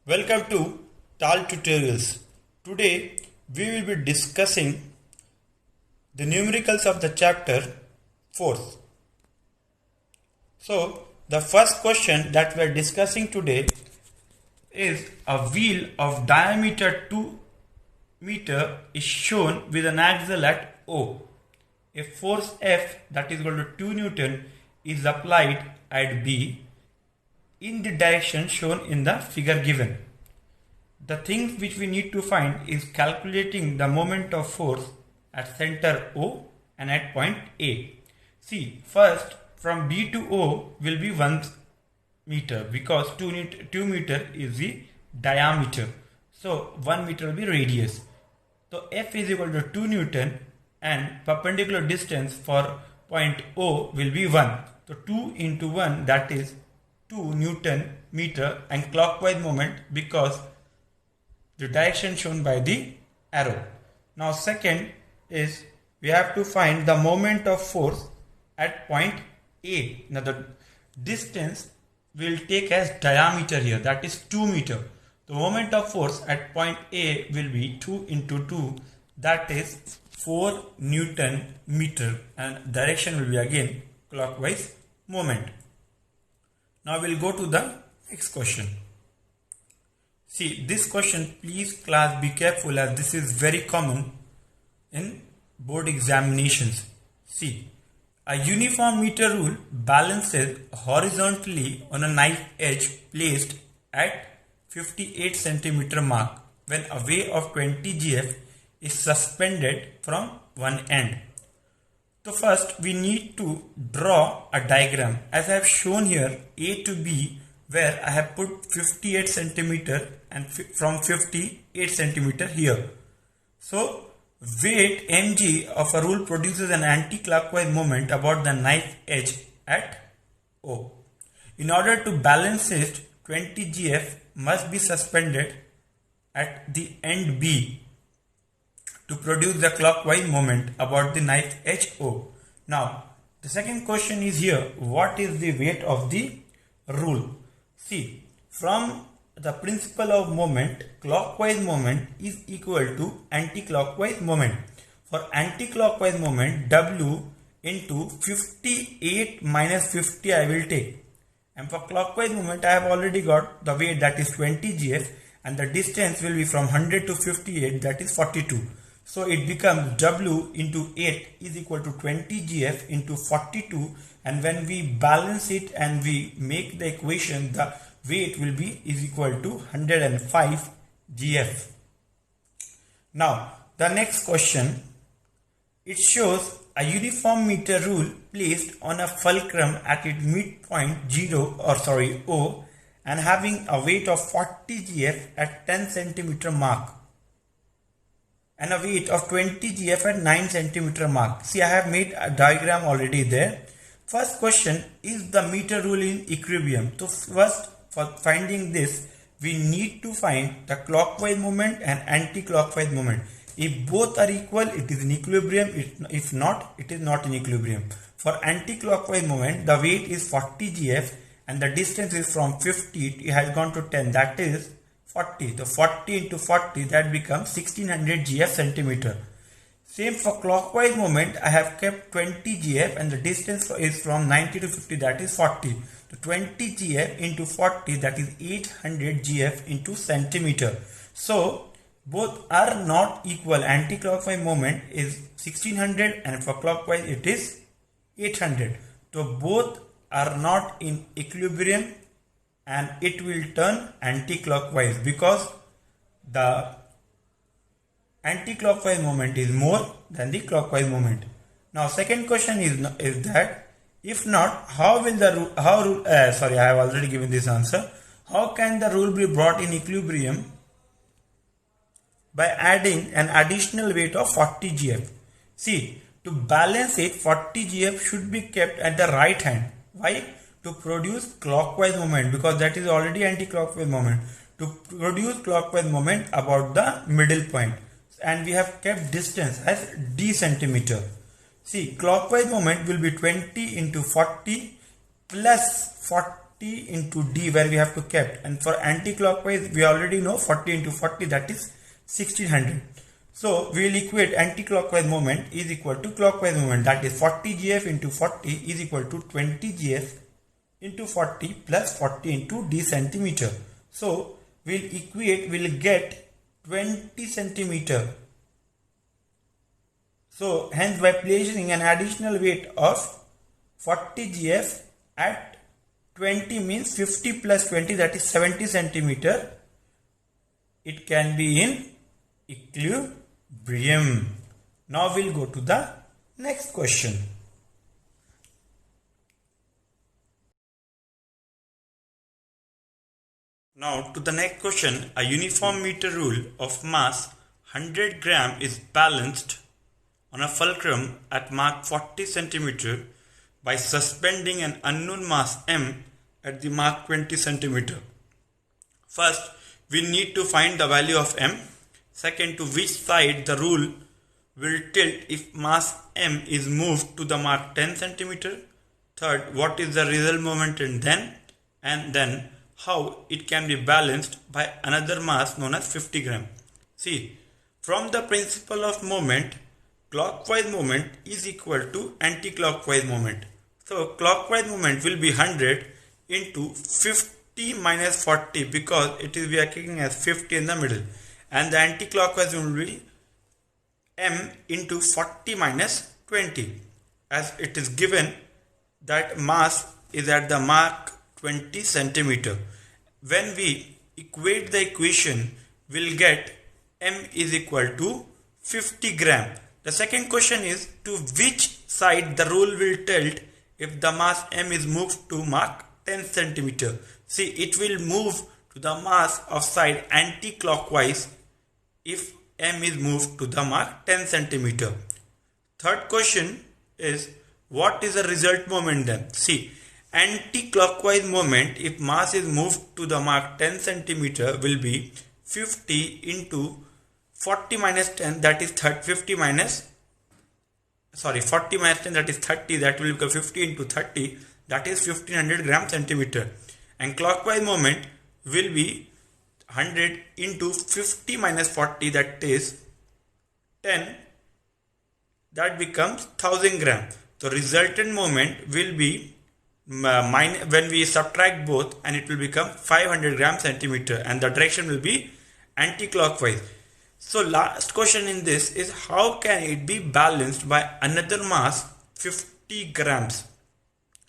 Welcome to TAL Tutorials. Today we will be discussing the numericals of the chapter 4th. So the first question that we are discussing today is a wheel of diameter 2 meter is shown with an axle at O. A force F that is equal to 2 Newton is applied at B in the direction shown in the figure given. The things which we need to find is calculating the moment of force at center O and at point A. See, first from B to O will be 1 meter because 2 meter is the diameter. So 1 meter will be radius. So F is equal to 2 Newton and perpendicular distance for point O will be 1. So 2 into 1, that is 2 Newton meter, and clockwise moment because the direction shown by the arrow. Now second is we have to find the moment of force at point A. Now the distance will take as diameter here, that is 2 meter. The moment of force at point A will be 2 into 2, that is 4 Newton meter, and direction will be again clockwise moment. Now we'll go to the next question. See, this question, please class be careful as this is very common in board examinations. See, a uniform meter rule balances horizontally on a knife edge placed at 58 centimeter mark when a weight of 20 gf is suspended from one end. So first we need to draw a diagram as I have shown here A to B, where I have put 58 centimeter and from 58 centimeter here. So weight mg of a rule produces an anti-clockwise moment about the knife edge at O. In order to balance it, 20 gf must be suspended at the end B to produce the clockwise moment about the knife edge O. Now the second question is here, what is the weight of the rule? See, from the principle of moment, clockwise moment is equal to anti-clockwise moment. For anti-clockwise moment, W into 58 minus 50 I will take. And for clockwise moment, I have already got the weight, that is 20 gf, and the distance will be from 100 to 58, that is 42. So it becomes W into 8 is equal to 20 gf into 42, and when we balance it and we make the equation, the weight will be is equal to 105 gf. Now the next question, it shows a uniform meter rule placed on a fulcrum at its midpoint O and having a weight of 40 gf at 10 centimeter mark and a weight of 20 gf at 9 centimeter mark. See, I have made a diagram already there. First question, is the meter rule in equilibrium? So first, for finding this, we need to find the clockwise moment and anti-clockwise moment. If both are equal, it is in equilibrium. If not, it is not in equilibrium. For anti-clockwise moment, the weight is 40 gf and the distance is from 50, it has gone to 10, that is 40. So 40 into 40, that becomes 1600 gf centimeter. Same for clockwise moment, I have kept 20 gf and the distance is from 90 to 50, that is 40. So 20 gf into 40, that is 800 gf into centimeter. So both are not equal. Anti-clockwise moment is 1600 and for clockwise it is 800. So both are not in equilibrium and it will turn anti-clockwise because the anti-clockwise moment is more than the clockwise moment. Now second question is that if not, how will the rule, I have already given this answer. How can the rule be brought in equilibrium? By adding an additional weight of 40 gf. See, to balance it, 40 gf should be kept at the right hand. Why? To produce clockwise moment, because that is already anti-clockwise moment. To produce clockwise moment about the middle point. And we have kept distance as d centimeter. See, clockwise moment will be 20 into 40 plus 40 into d where we have to kept, and for anti-clockwise we already know 40 into 40, that is 1600. So we will equate anti-clockwise moment is equal to clockwise moment, that is 40 GF into 40 is equal to 20 GF into 40 plus 40 into d centimeter. So we'll get 20 centimeter. So hence by placing an additional weight of 40 GF at 20 means 50 plus 20, that is 70 centimeter. It can be in equilibrium. Now we'll go to the next question. Now to the next question. A uniform meter rule of mass 100 gram is balanced on a fulcrum at mark 40 centimeter by suspending an unknown mass m at the mark 20 centimeter. First, we need to find the value of m. Second, to which side the rule will tilt if mass m is moved to the mark 10 centimeter. Third, what is the result moment and then how it can be balanced by another mass known as 50 gram. See, from the principle of moment, clockwise moment is equal to anti-clockwise moment. So clockwise moment will be 100 into 50 minus 40 because it is we are kicking as 50 in the middle, and the anti-clockwise will be m into 40 minus 20, as it is given that mass is at the mark 20 centimeter. When we equate the equation, we'll get m is equal to 50 gram. The second question is to which side the rule will tilt if the mass m is moved to mark 10 centimeter. See, it will move to the mass of side anti-clockwise if m is moved to the mark 10 centimeter. Third question is what is the result moment then? See, anti-clockwise moment if mass is moved to the mark 10 centimeter will be 50 into 40 minus 10, that is 40 minus 10, that is 30, that will become 50 into 30, that is 1500 gram centimeter. And clockwise moment will be 100 into 50 minus 40, that is 10, that becomes 1000 gram. The resultant moment will be when we subtract both, and it will become 500 gram centimeter, and the direction will be anti-clockwise. So last question in this is how can it be balanced by another mass 50 grams.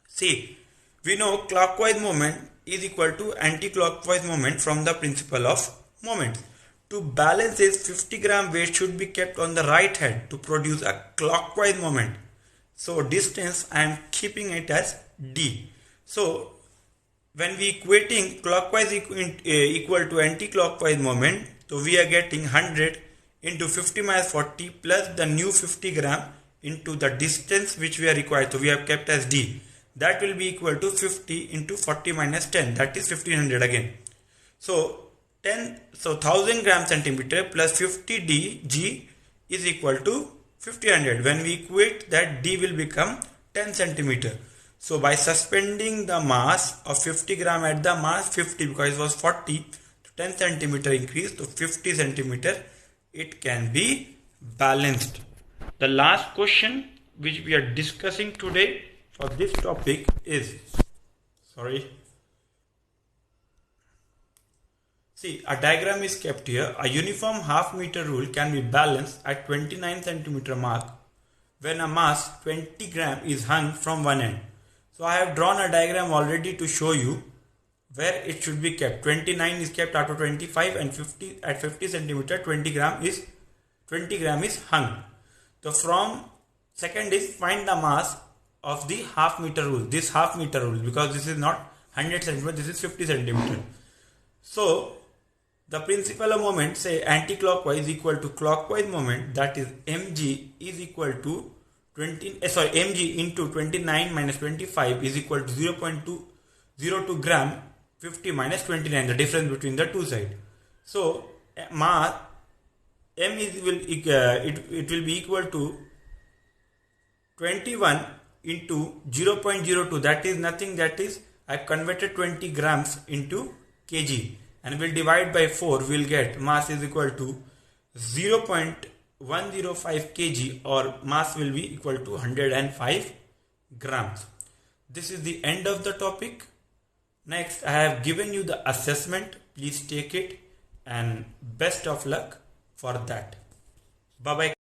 See, we know clockwise moment is equal to anti-clockwise moment from the principle of moment. To balance this, 50 gram weight should be kept on the right hand to produce a clockwise moment. So distance I am keeping it as d. So when we equating clockwise equal to anti-clockwise moment, so we are getting 100 into 50 minus 40 plus the new 50 gram into the distance which we are required. So we have kept as d. That will be equal to 50 into 40 minus 10, that is 1500 again. So 1000 gram centimeter plus 50 d g is equal to 1500. When we equate that, d will become 10 centimeter. So by suspending the mass of 50 gram at the mass 50, because it was 40, 10 centimeter increase to 50 centimeter, it can be balanced. The last question which we are discussing today for this topic is, see, a diagram is kept here. A uniform half meter rule can be balanced at 29 centimeter mark when a mass 20 gram is hung from one end. So I have drawn a diagram already to show you where it should be kept. 29 is kept out of 25, and 50 at 50 centimeter 20 gram is hung. So from second is find the mass of the half meter rule. This half meter rule, because this is not 100 centimeter, this is 50 centimeter. So the principle of moment, say anti-clockwise equal to clockwise moment, that is mg is equal to mg into 29 minus 25 is equal to 0.202 gram 50 minus 29, the difference between the two sides. So mass m it will be equal to 21 into 0.02, that is nothing, that is I converted 20 grams into kg and we'll divide by 4. We'll get mass is equal to 0.105 kg, or mass will be equal to 105 grams. This is the end of the topic. Next, I have given you the assessment. Please take it and best of luck for that. Bye bye.